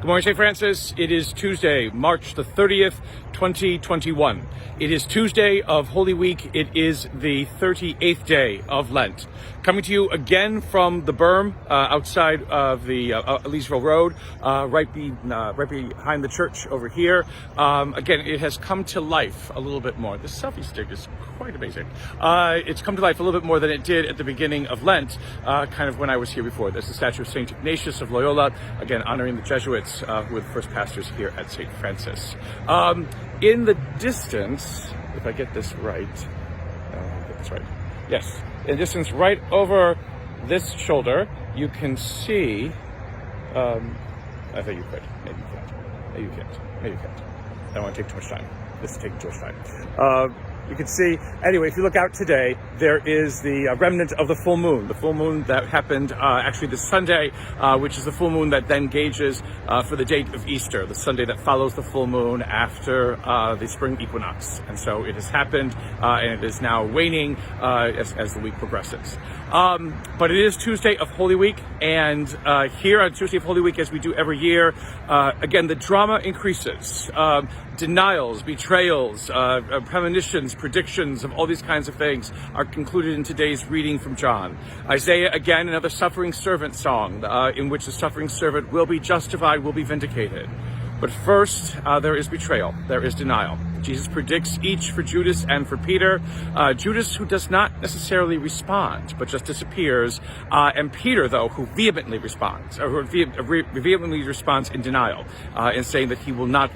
Good morning, St. Francis. It is Tuesday, March the 30th, 2021. It is Tuesday of Holy Week. It is the 38th day of Lent. Coming to you again from the berm outside of the Elyseville Road, right behind the church over here. Again, it has come to life a little bit more. This selfie stick is quite amazing. It's come to life a little bit more than it did at the beginning of Lent, kind of when I was here before. There's the statue of St. Ignatius of Loyola, again, honoring the Jesuits who were the first pastors here at St. Francis. In the distance, if I get this right, yes, in the distance right over this shoulder, you can see, I think you could, maybe you can't, maybe you can't, maybe you can't. I don't want to take too much time. This is taking too much time. You can see, anyway, if you look out today, there is the remnant of the full moon that happened actually this Sunday, which is the full moon that then gauges for the date of Easter, the Sunday that follows the full moon after the spring equinox. And so it has happened, and it is now waning as the week progresses. But it is Tuesday of Holy Week, and here on Tuesday of Holy Week, as we do every year, again, the drama increases. Denials, betrayals, premonitions, predictions of all these kinds of things are included in today's reading from John. Isaiah, again, another suffering servant song in which the suffering servant will be justified, will be vindicated. But first, there is betrayal, there is denial. Jesus predicts each for Judas and for Peter. Judas, who does not necessarily respond, but just disappears. And Peter, though, who vehemently responds, or who vehemently responds in denial, in saying that he will not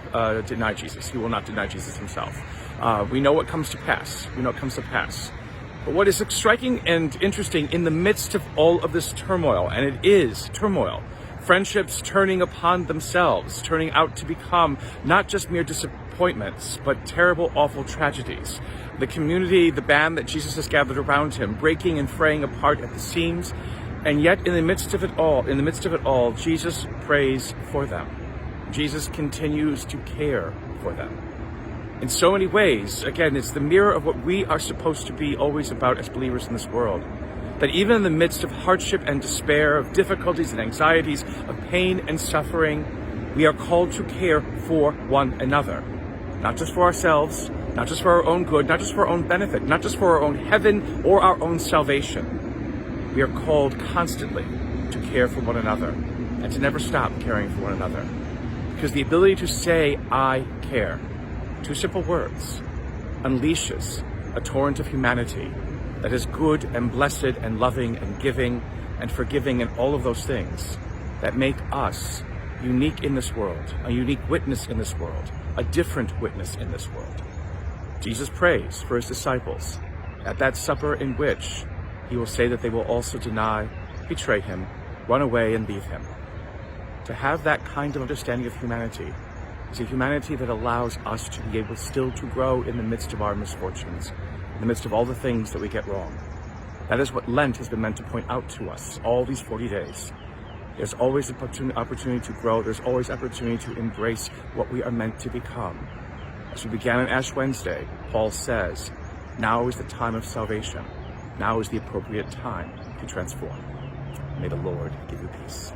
deny Jesus. He will not deny Jesus himself. We know what comes to pass. We know what comes to pass. But what is striking and interesting in the midst of all of this turmoil, and it is turmoil, friendships turning upon themselves, turning out to become not just mere disappointments, but terrible, awful tragedies. The community, the band that Jesus has gathered around him, breaking and fraying apart at the seams, and yet in the midst of it all, Jesus prays for them. Jesus continues to care for them. In so many ways, again, it's the mirror of what we are supposed to be always about as believers in this world. That even in the midst of hardship and despair, of difficulties and anxieties, of pain and suffering, we are called to care for one another. Not just for ourselves, not just for our own good, not just for our own benefit, not just for our own heaven or our own salvation. We are called constantly to care for one another and to never stop caring for one another. Because the ability to say, I care, two simple words, unleashes a torrent of humanity that is good and blessed and loving and giving and forgiving and all of those things that make us unique in this world, a unique witness in this world, a different witness in this world. Jesus prays for his disciples at that supper in which he will say that they will also deny, betray him, run away and leave him. To have that kind of understanding of humanity is a humanity that allows us to be able still to grow in the midst of our misfortunes, in the midst of all the things that we get wrong. That is what Lent has been meant to point out to us all these 40 days. There's always an opportunity to grow. There's always opportunity to embrace what we are meant to become. As we began on Ash Wednesday, Paul says, now is the time of salvation. Now is the appropriate time to transform. May the Lord give you peace.